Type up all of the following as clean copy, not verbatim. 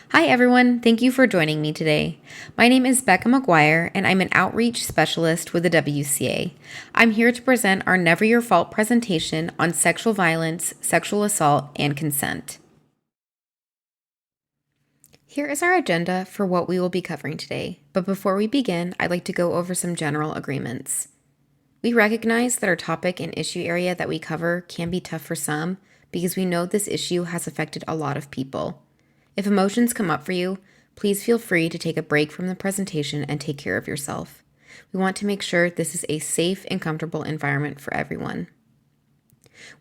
Hi, everyone. Thank you for joining me today. My name is Becca McGuire, and I'm an outreach specialist with the WCA. I'm here to present our Never Your Fault presentation on sexual violence, sexual assault, and consent. Here is our agenda for what we will be covering today, but before we begin, I'd like to go over some general agreements. We recognize that our topic and issue area that we cover can be tough for some because we know this issue has affected a lot of people. If emotions come up for you, please feel free to take a break from the presentation and take care of yourself. We want to make sure this is a safe and comfortable environment for everyone.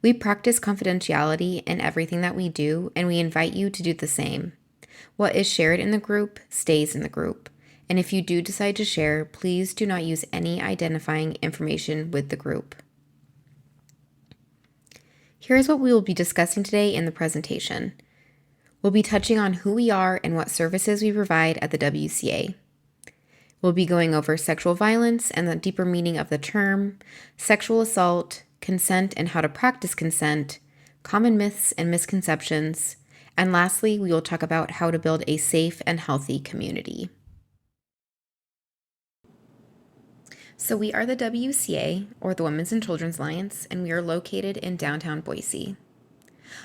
We practice confidentiality in everything that we do, and we invite you to do the same. What is shared in the group stays in the group, and if you do decide to share, please do not use any identifying information with the group. Here's what we will be discussing today in the presentation. We'll be touching on who we are and what services we provide at the WCA. We'll be going over sexual violence and the deeper meaning of the term, sexual assault, consent and how to practice consent, common myths and misconceptions, and lastly, we will talk about how to build a safe and healthy community. So we are the WCA, or the Women's and Children's Alliance, and we are located in downtown Boise.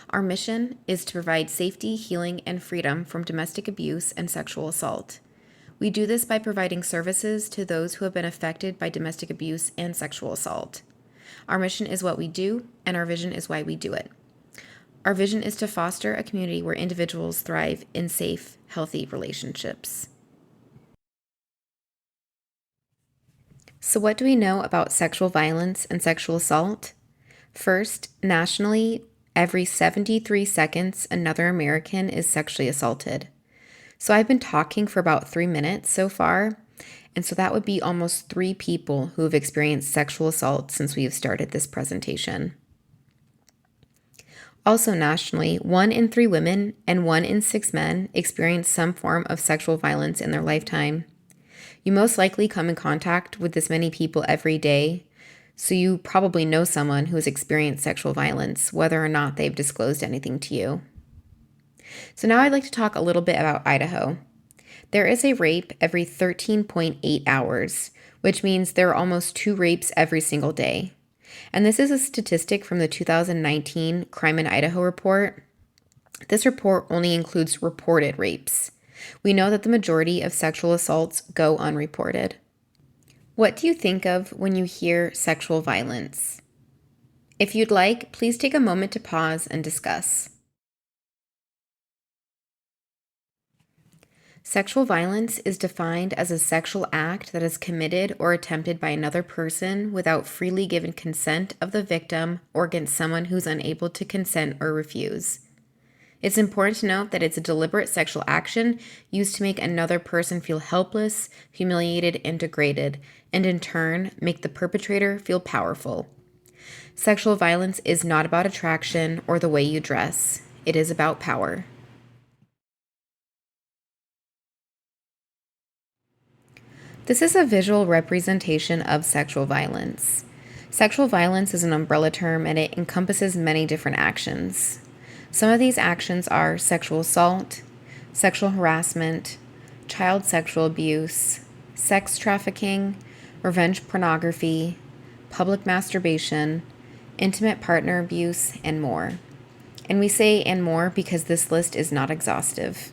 Our mission is to provide safety, healing, and freedom from domestic abuse and sexual assault. We do this by providing services to those who have been affected by domestic abuse and sexual assault. Our mission is what we do, and our vision is why we do it. Our vision is to foster a community where individuals thrive in safe, healthy relationships. So what do we know about sexual violence and sexual assault? First, nationally, every 73 seconds, another American is sexually assaulted. So I've been talking for about 3 minutes so far, and so that would be almost 3 people who have experienced sexual assault since we have started this presentation. Also nationally, 1 in 3 women and 1 in 6 men experience some form of sexual violence in their lifetime. You most likely come in contact with this many people every day, so you probably know someone who has experienced sexual violence, whether or not they've disclosed anything to you. So now I'd like to talk a little bit about Idaho. There is a rape every 13.8 hours, which means there are almost 2 rapes every single day. And this is a statistic from the 2019 Crime in Idaho report. This report only includes reported rapes. We know that the majority of sexual assaults go unreported. What do you think of when you hear sexual violence? If you'd like, please take a moment to pause and discuss. Sexual violence is defined as a sexual act that is committed or attempted by another person without freely given consent of the victim or against someone who's unable to consent or refuse. It's important to note that it's a deliberate sexual action used to make another person feel helpless, humiliated, and degraded, and in turn, make the perpetrator feel powerful. Sexual violence is not about attraction or the way you dress. It is about power. This is a visual representation of sexual violence. Sexual violence is an umbrella term and it encompasses many different actions. Some of these actions are sexual assault, sexual harassment, child sexual abuse, sex trafficking, revenge pornography, public masturbation, intimate partner abuse, and more. And we say and more because this list is not exhaustive.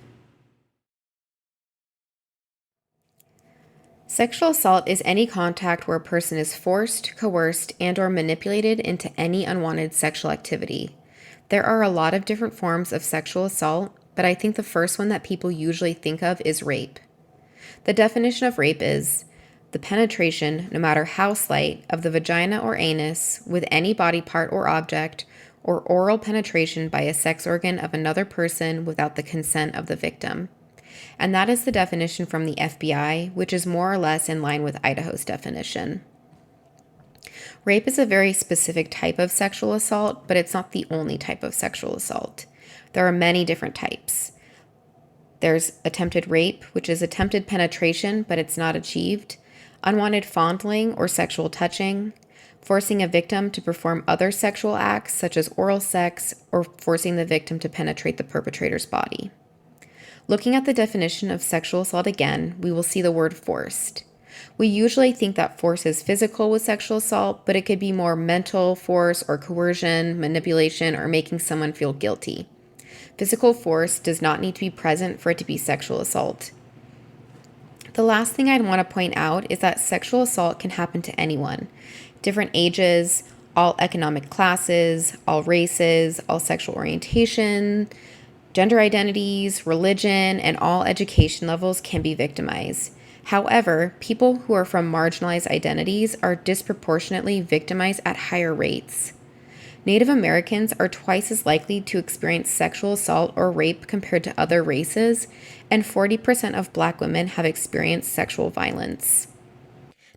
Sexual assault is any contact where a person is forced, coerced, and/or manipulated into any unwanted sexual activity. There are a lot of different forms of sexual assault, but I think the first one that people usually think of is rape. The definition of rape is the penetration, no matter how slight, of the vagina or anus with any body part or object, or oral penetration by a sex organ of another person without the consent of the victim. And that is the definition from the FBI, which is more or less in line with Idaho's definition. Rape is a very specific type of sexual assault, but it's not the only type of sexual assault. There are many different types. There's attempted rape, which is attempted penetration, but it's not achieved, unwanted fondling or sexual touching, forcing a victim to perform other sexual acts such as oral sex, or forcing the victim to penetrate the perpetrator's body. Looking at the definition of sexual assault again, we will see the word forced. We usually think that force is physical with sexual assault, but it could be more mental force or coercion, manipulation, or making someone feel guilty. Physical force does not need to be present for it to be sexual assault. The last thing I'd want to point out is that sexual assault can happen to anyone. Different ages, all economic classes, all races, all sexual orientation, gender identities, religion, and all education levels can be victimized. However, people who are from marginalized identities are disproportionately victimized at higher rates. Native Americans are twice as likely to experience sexual assault or rape compared to other races, and 40% of Black women have experienced sexual violence.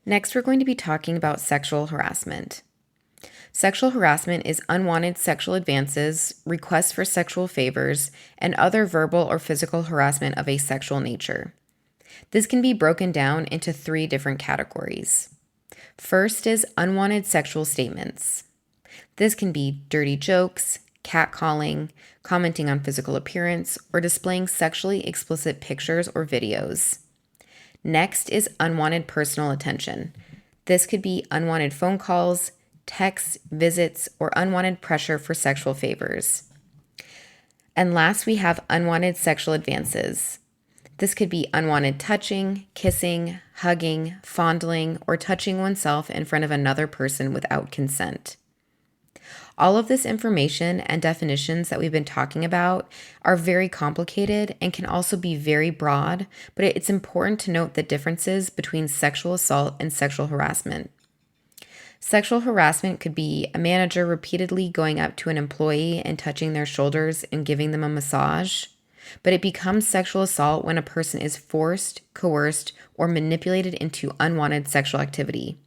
Next, we're going to be talking about sexual harassment. Sexual harassment is unwanted sexual advances, requests for sexual favors, and other verbal or physical harassment of a sexual nature. This can be broken down into 3 different categories. First is unwanted sexual statements. This can be dirty jokes, catcalling, commenting on physical appearance, or displaying sexually explicit pictures or videos. Next is unwanted personal attention. This could be unwanted phone calls, texts, visits, or unwanted pressure for sexual favors. And last, we have unwanted sexual advances. This could be unwanted touching, kissing, hugging, fondling, or touching oneself in front of another person without consent. All of this information and definitions that we've been talking about are very complicated and can also be very broad, but it's important to note the differences between sexual assault and sexual harassment. Sexual harassment could be a manager repeatedly going up to an employee and touching their shoulders and giving them a massage, but it becomes sexual assault when a person is forced, coerced, or manipulated into unwanted sexual activity.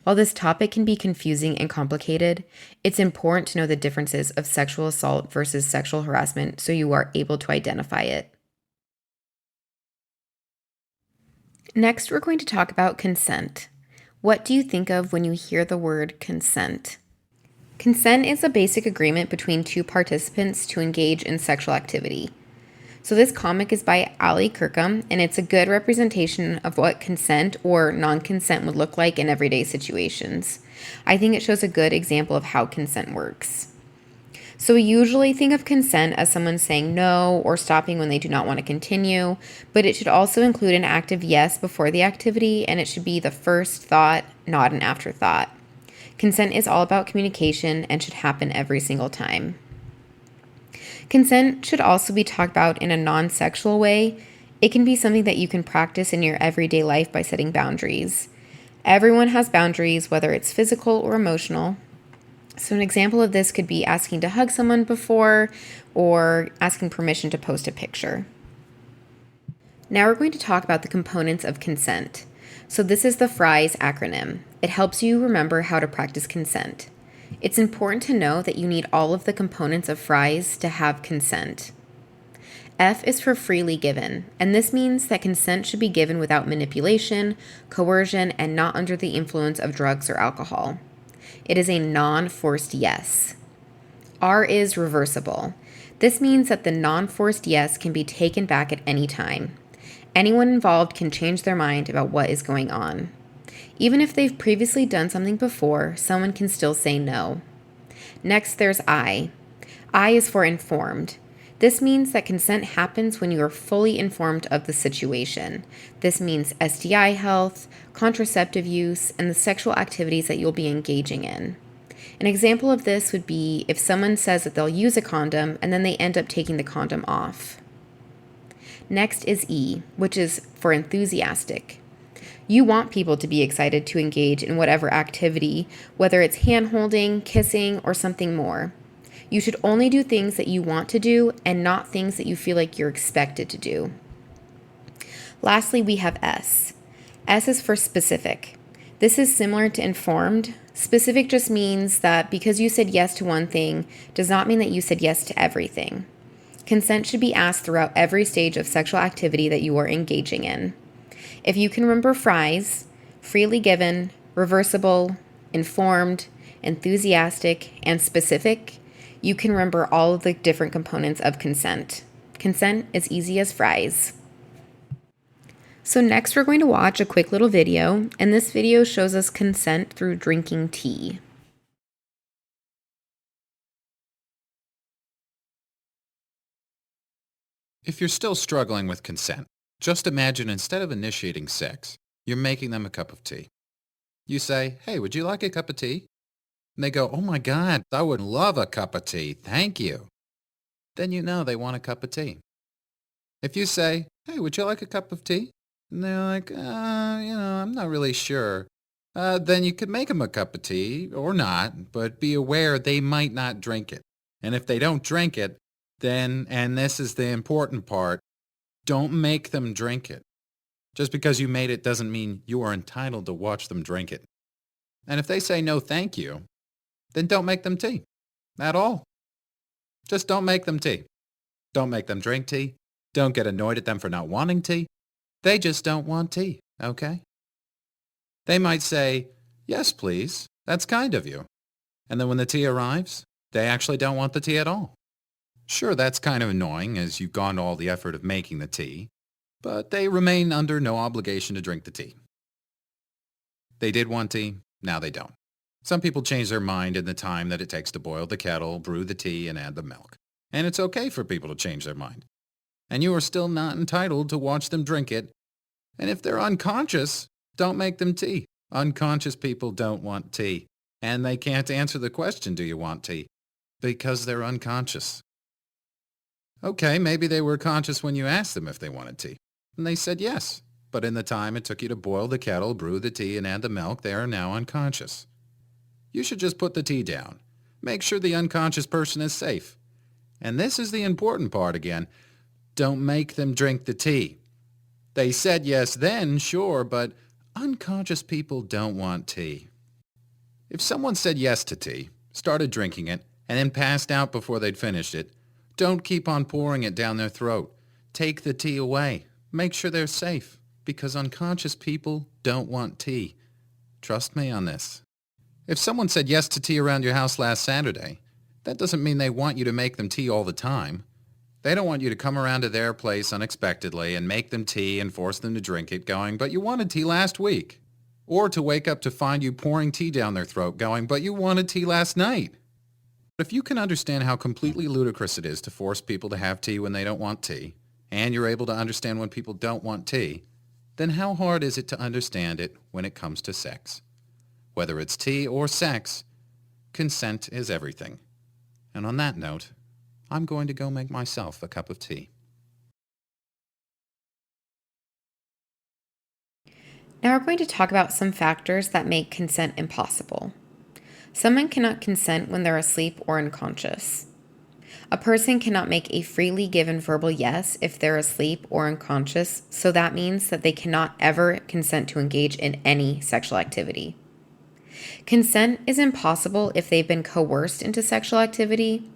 While this topic can be confusing and complicated, it's important to know the differences of sexual assault versus sexual harassment so you are able to identify it. Next, we're going to talk about consent. What do you think of when you hear the word consent? Consent is a basic agreement between 2 participants to engage in sexual activity. So this comic is by Ali Kirkham, and it's a good representation of what consent or non-consent would look like in everyday situations. I think it shows a good example of how consent works. So we usually think of consent as someone saying no or stopping when they do not want to continue, but it should also include an active yes before the activity, and it should be the first thought, not an afterthought. Consent is all about communication and should happen every single time. Consent should also be talked about in a non-sexual way. It can be something that you can practice in your everyday life by setting boundaries. Everyone has boundaries, whether it's physical or emotional. So an example of this could be asking to hug someone before or asking permission to post a picture. Now we're going to talk about the components of consent. So this is the FRIES acronym. It helps you remember how to practice consent. It's important to know that you need all of the components of FRIES to have consent. F is for freely given, and this means that consent should be given without manipulation, coercion, and not under the influence of drugs or alcohol. It is a non-forced yes. R is reversible. This means that the non-forced yes can be taken back at any time. Anyone involved can change their mind about what is going on. Even if they've previously done something before, someone can still say no. Next, there's I. I is for informed. This means that consent happens when you are fully informed of the situation. This means STI health, contraceptive use, and the sexual activities that you'll be engaging in. An example of this would be if someone says that they'll use a condom and then they end up taking the condom off. Next is E, which is for enthusiastic. You want people to be excited to engage in whatever activity, whether it's hand-holding, kissing, or something more. You should only do things that you want to do and not things that you feel like you're expected to do. Lastly, we have S. S is for specific. This is similar to informed. Specific just means that because you said yes to one thing does not mean that you said yes to everything. Consent should be asked throughout every stage of sexual activity that you are engaging in. If you can remember FRIES, freely given, reversible, informed, enthusiastic, and specific, you can remember all of the different components of consent. Consent is easy as fries. So next we're going to watch a quick little video, and this video shows us consent through drinking tea. If you're still struggling with consent, just imagine instead of initiating sex, you're making them a cup of tea. You say, "Hey, would you like a cup of tea?" And they go, "Oh my God, I would love a cup of tea. Thank you." Then you know they want a cup of tea. If you say, "Hey, would you like a cup of tea?" And they're like, I'm not really sure." Then you could make them a cup of tea or not, but be aware they might not drink it. And if they don't drink it, then, and this is the important part, don't make them drink it. Just because you made it doesn't mean you are entitled to watch them drink it. And if they say no thank you, then don't make them tea. At all. Just don't make them tea. Don't make them drink tea. Don't get annoyed at them for not wanting tea. They just don't want tea, okay? They might say, "Yes, please. That's kind of you." And then when the tea arrives, they actually don't want the tea at all. Sure, that's kind of annoying as you've gone to all the effort of making the tea, but they remain under no obligation to drink the tea. They did want tea, now they don't. Some people change their mind in the time that it takes to boil the kettle, brew the tea, and add the milk. And it's okay for people to change their mind. And you are still not entitled to watch them drink it. And if they're unconscious, don't make them tea. Unconscious people don't want tea. And they can't answer the question, "Do you want tea?" Because they're unconscious. Okay, maybe they were conscious when you asked them if they wanted tea. And they said yes. But in the time it took you to boil the kettle, brew the tea, and add the milk, they are now unconscious. You should just put the tea down. Make sure the unconscious person is safe. And this is the important part again. Don't make them drink the tea. They said yes then, sure, but unconscious people don't want tea. If someone said yes to tea, started drinking it, and then passed out before they'd finished it, don't keep on pouring it down their throat. Take the tea away. Make sure they're safe, because unconscious people don't want tea. Trust me on this. If someone said yes to tea around your house last Saturday, that doesn't mean they want you to make them tea all the time. They don't want you to come around to their place unexpectedly and make them tea and force them to drink it going, "But you wanted tea last week." Or to wake up to find you pouring tea down their throat going, "But you wanted tea last night." If you can understand how completely ludicrous it is to force people to have tea when they don't want tea, and you're able to understand when people don't want tea, then how hard is it to understand it when it comes to sex? Whether it's tea or sex, consent is everything. And on that note, I'm going to go make myself a cup of tea. Now we're going to talk about some factors that make consent impossible. Someone cannot consent when they're asleep or unconscious. A person cannot make a freely given verbal yes if they're asleep or unconscious, so that means that they cannot ever consent to engage in any sexual activity. Consent is impossible if they've been coerced into sexual activity.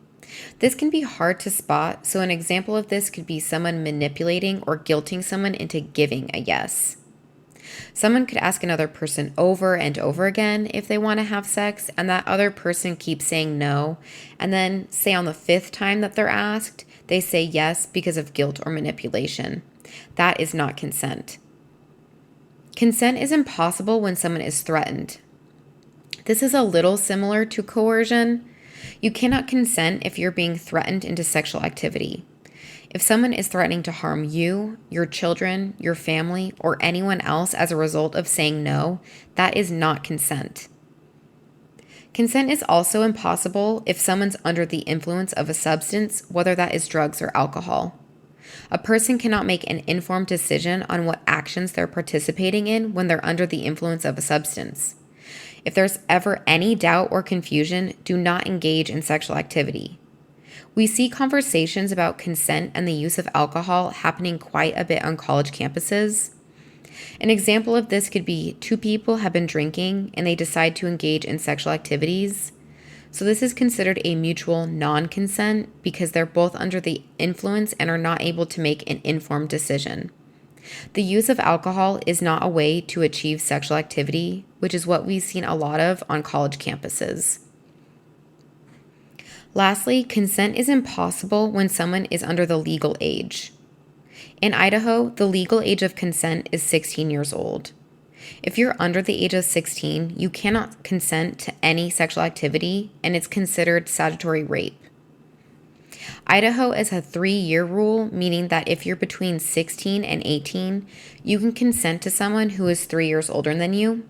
This can be hard to spot, so an example of this could be someone manipulating or guilting someone into giving a yes. Someone could ask another person over and over again if they want to have sex, and that other person keeps saying no, and then, say on the fifth time that they're asked, they say yes because of guilt or manipulation. That is not consent. Consent is impossible when someone is threatened. This is a little similar to coercion. You cannot consent if you're being threatened into sexual activity. If someone is threatening to harm you, your children, your family, or anyone else as a result of saying no, that is not consent. Consent is also impossible if someone's under the influence of a substance, whether that is drugs or alcohol. A person cannot make an informed decision on what actions they're participating in when they're under the influence of a substance. If there's ever any doubt or confusion, do not engage in sexual activity. We see conversations about consent and the use of alcohol happening quite a bit on college campuses. An example of this could be two people have been drinking and they decide to engage in sexual activities. So this is considered a mutual non-consent because they're both under the influence and are not able to make an informed decision. The use of alcohol is not a way to achieve sexual activity, which is what we've seen a lot of on college campuses. Lastly, consent is impossible when someone is under the legal age. In Idaho, the legal age of consent is 16 years old. If you're under the age of 16, you cannot consent to any sexual activity, and it's considered statutory rape. Idaho is a 3-year rule, meaning that if you're between 16 and 18, you can consent to someone who is 3 years older than you.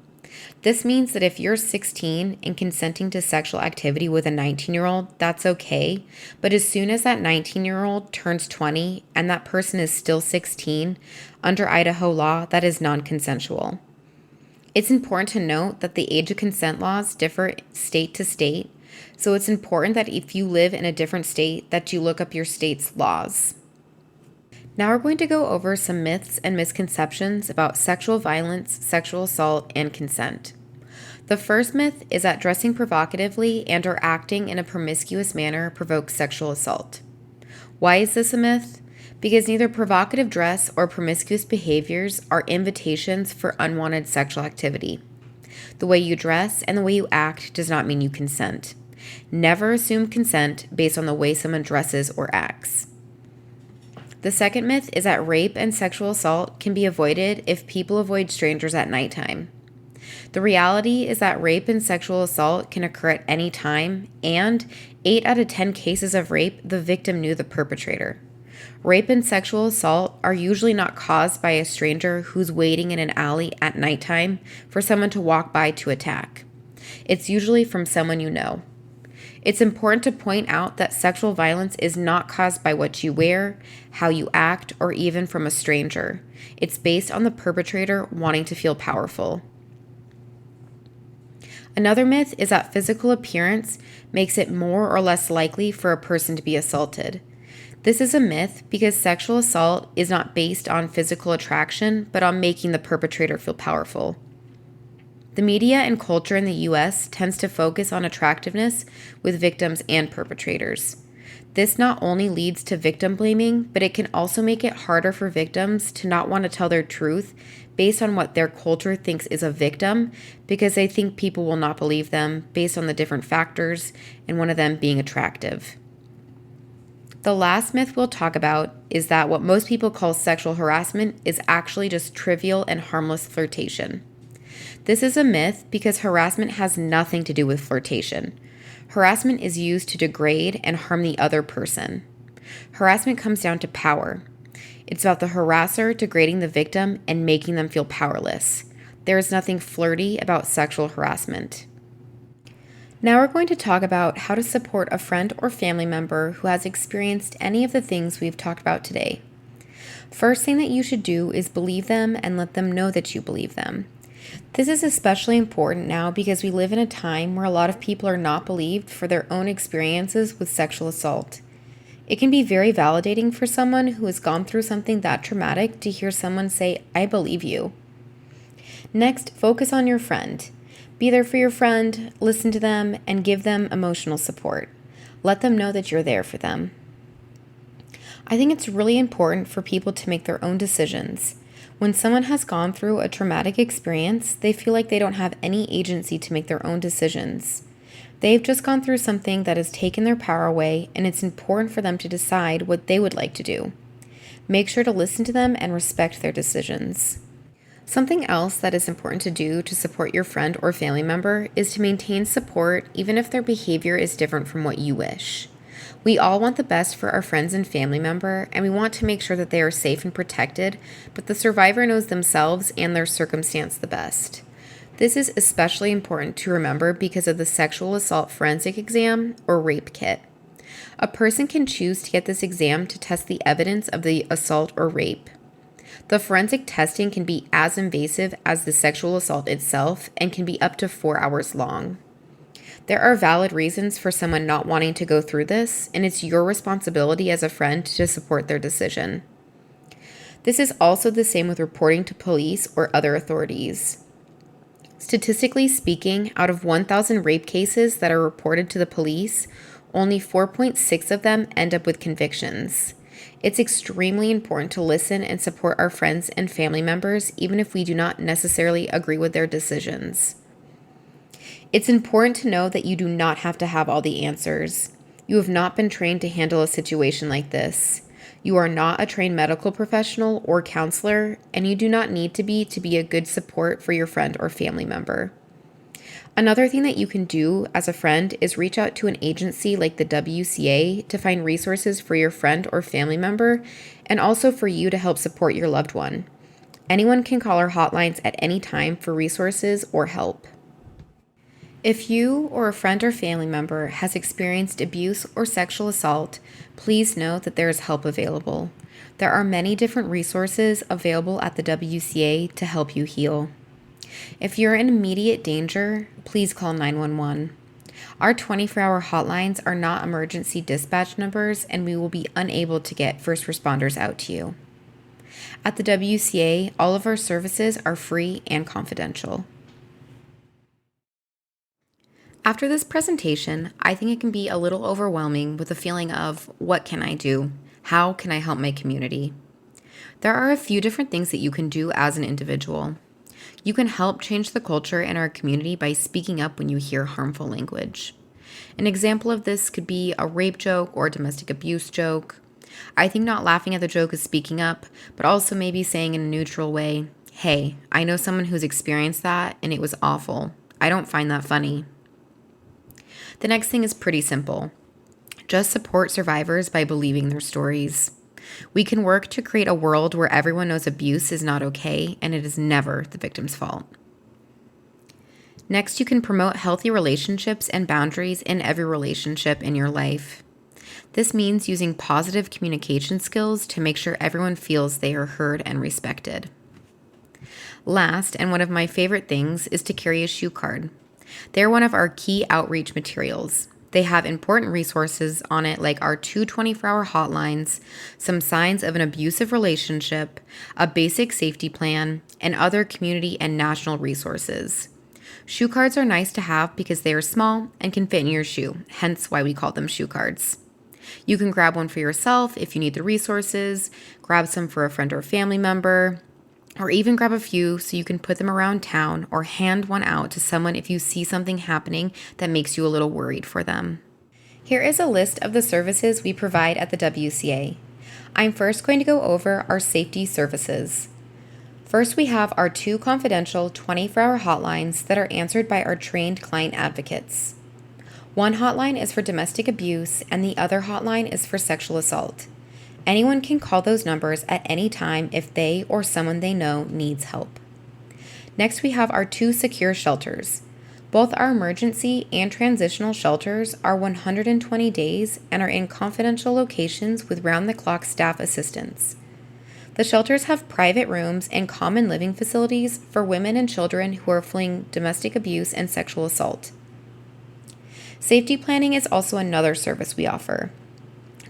This means that if you're 16 and consenting to sexual activity with a 19-year-old, that's okay. But as soon as that 19-year-old turns 20 and that person is still 16, under Idaho law, that is non-consensual. It's important to note that the age of consent laws differ state to state, so it's important that if you live in a different state that you look up your state's laws. Now we're going to go over some myths and misconceptions about sexual violence, sexual assault, and consent. The first myth is that dressing provocatively and or acting in a promiscuous manner provokes sexual assault. Why is this a myth? Because neither provocative dress or promiscuous behaviors are invitations for unwanted sexual activity. The way you dress and the way you act does not mean you consent. Never assume consent based on the way someone dresses or acts. The second myth is that rape and sexual assault can be avoided if people avoid strangers at nighttime. The reality is that rape and sexual assault can occur at any time, and 8 out of 10 cases of rape, the victim knew the perpetrator. Rape and sexual assault are usually not caused by a stranger who's waiting in an alley at nighttime for someone to walk by to attack. It's usually from someone you know. It's important to point out that sexual violence is not caused by what you wear, how you act, or even from a stranger. It's based on the perpetrator wanting to feel powerful. Another myth is that physical appearance makes it more or less likely for a person to be assaulted. This is a myth because sexual assault is not based on physical attraction, but on making the perpetrator feel powerful. The media and culture in the U.S. tends to focus on attractiveness with victims and perpetrators. This not only leads to victim blaming, but it can also make it harder for victims to not want to tell their truth based on what their culture thinks is a victim, because they think people will not believe them based on the different factors, and one of them being attractive. The last myth we'll talk about is that what most people call sexual harassment is actually just trivial and harmless flirtation. This is a myth because harassment has nothing to do with flirtation. Harassment is used to degrade and harm the other person. Harassment comes down to power. It's about the harasser degrading the victim and making them feel powerless. There is nothing flirty about sexual harassment. Now we're going to talk about how to support a friend or family member who has experienced any of the things we've talked about today. First thing that you should do is believe them and let them know that you believe them. This is especially important now because we live in a time where a lot of people are not believed for their own experiences with sexual assault. It can be very validating for someone who has gone through something that traumatic to hear someone say, "I believe you." Next, focus on your friend. Be there for your friend, listen to them, and give them emotional support. Let them know that you're there for them. I think it's really important for people to make their own decisions. When someone has gone through a traumatic experience, they feel like they don't have any agency to make their own decisions. They've just gone through something that has taken their power away, and it's important for them to decide what they would like to do. Make sure to listen to them and respect their decisions. Something else that is important to do to support your friend or family member is to maintain support even if their behavior is different from what you wish. We all want the best for our friends and family member, and we want to make sure that they are safe and protected, but the survivor knows themselves and their circumstance the best. This is especially important to remember because of the sexual assault forensic exam or rape kit. A person can choose to get this exam to test the evidence of the assault or rape. The forensic testing can be as invasive as the sexual assault itself and can be up to 4 hours long. There are valid reasons for someone not wanting to go through this, and it's your responsibility as a friend to support their decision. This is also the same with reporting to police or other authorities. Statistically speaking, out of 1,000 rape cases that are reported to the police, only 4.6 of them end up with convictions. It's extremely important to listen and support our friends and family members, even if we do not necessarily agree with their decisions. It's important to know that you do not have to have all the answers. You have not been trained to handle a situation like this. You are not a trained medical professional or counselor, and you do not need to be a good support for your friend or family member. Another thing that you can do as a friend is reach out to an agency like the WCA to find resources for your friend or family member, and also for you to help support your loved one. Anyone can call our hotlines at any time for resources or help. If you or a friend or family member has experienced abuse or sexual assault, please know that there is help available. There are many different resources available at the WCA to help you heal. If you're in immediate danger, please call 911. Our 24-hour hotlines are not emergency dispatch numbers, and we will be unable to get first responders out to you. At the WCA, all of our services are free and confidential. After this presentation, I think it can be a little overwhelming with the feeling of, what can I do? How can I help my community? There are a few different things that you can do as an individual. You can help change the culture in our community by speaking up when you hear harmful language. An example of this could be a rape joke or a domestic abuse joke. I think not laughing at the joke is speaking up, but also maybe saying in a neutral way, "Hey, I know someone who's experienced that and it was awful. I don't find that funny." The next thing is pretty simple. Just support survivors by believing their stories. We can work to create a world where everyone knows abuse is not okay and it is never the victim's fault. Next, you can promote healthy relationships and boundaries in every relationship in your life. This means using positive communication skills to make sure everyone feels they are heard and respected. Last, and one of my favorite things, is to carry a shoe card. They're one of our key outreach materials. They have important resources on it like our 2 24-hour hotlines, some signs of an abusive relationship, a basic safety plan, and other community and national resources. Shoe cards are nice to have because they are small and can fit in your shoe, hence why we call them shoe cards. You can grab one for yourself if you need the resources, grab some for a friend or family member, or even grab a few so you can put them around town or hand one out to someone if you see something happening that makes you a little worried for them. Here is a list of the services we provide at the WCA. I'm first going to go over our safety services. First, we have our 2 confidential 24-hour hotlines that are answered by our trained client advocates. One hotline is for domestic abuse and the other hotline is for sexual assault. Anyone can call those numbers at any time if they or someone they know needs help. Next, we have our 2 secure shelters. Both our emergency and transitional shelters are 120 days and are in confidential locations with round-the-clock staff assistance. The shelters have private rooms and common living facilities for women and children who are fleeing domestic abuse and sexual assault. Safety planning is also another service we offer.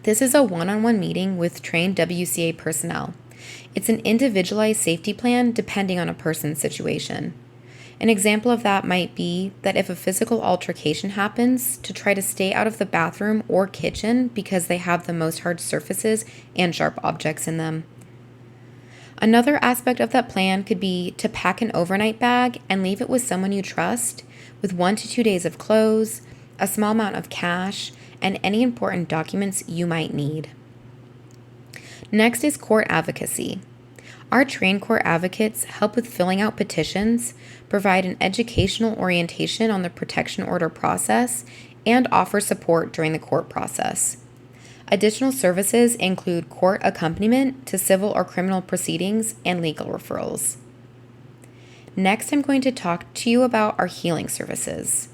This is a one-on-one meeting with trained WCA personnel. It's an individualized safety plan depending on a person's situation. An example of that might be that if a physical altercation happens, to try to stay out of the bathroom or kitchen because they have the most hard surfaces and sharp objects in them. Another aspect of that plan could be to pack an overnight bag and leave it with someone you trust, with 1 to 2 days of clothes, a small amount of cash, and any important documents you might need. Next is court advocacy. Our trained court advocates help with filling out petitions, provide an educational orientation on the protection order process, and offer support during the court process. Additional services include court accompaniment to civil or criminal proceedings and legal referrals. Next, I'm going to talk to you about our healing services.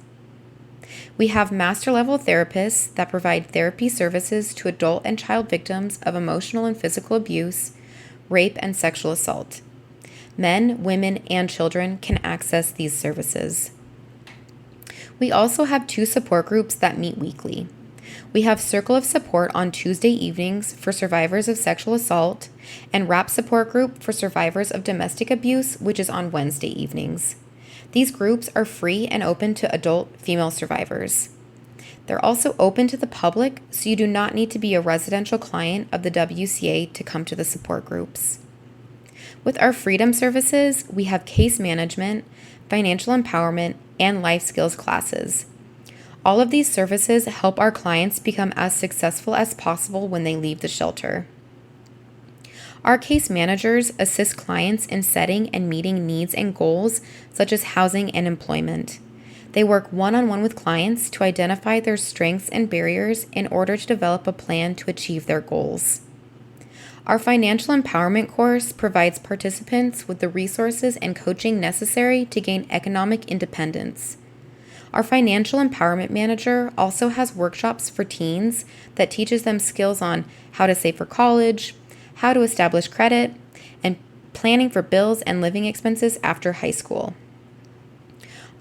We have master-level therapists that provide therapy services to adult and child victims of emotional and physical abuse, rape, and sexual assault. Men, women, and children can access these services. We also have 2 support groups that meet weekly. We have Circle of Support on Tuesday evenings for survivors of sexual assault and WRAP Support Group for survivors of domestic abuse, which is on Wednesday evenings. These groups are free and open to adult female survivors. They're also open to the public, so you do not need to be a residential client of the WCA to come to the support groups. With our freedom services, we have case management, financial empowerment, and life skills classes. All of these services help our clients become as successful as possible when they leave the shelter. Our case managers assist clients in setting and meeting needs and goals such as housing and employment. They work one-on-one with clients to identify their strengths and barriers in order to develop a plan to achieve their goals. Our financial empowerment course provides participants with the resources and coaching necessary to gain economic independence. Our financial empowerment manager also has workshops for teens that teaches them skills on how to save for college, how to establish credit, and planning for bills and living expenses after high school.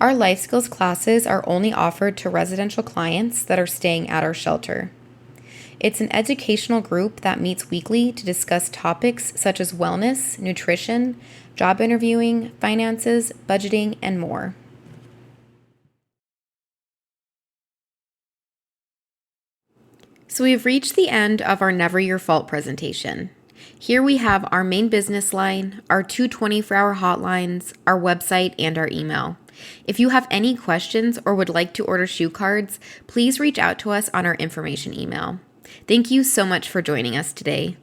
Our life skills classes are only offered to residential clients that are staying at our shelter. It's an educational group that meets weekly to discuss topics such as wellness, nutrition, job interviewing, finances, budgeting, and more. So we've reached the end of our Never Your Fault presentation. Here we have our main business line, our two 24-hour hotlines, our website, and our email. If you have any questions or would like to order shoe cards, please reach out to us on our information email. Thank you so much for joining us today.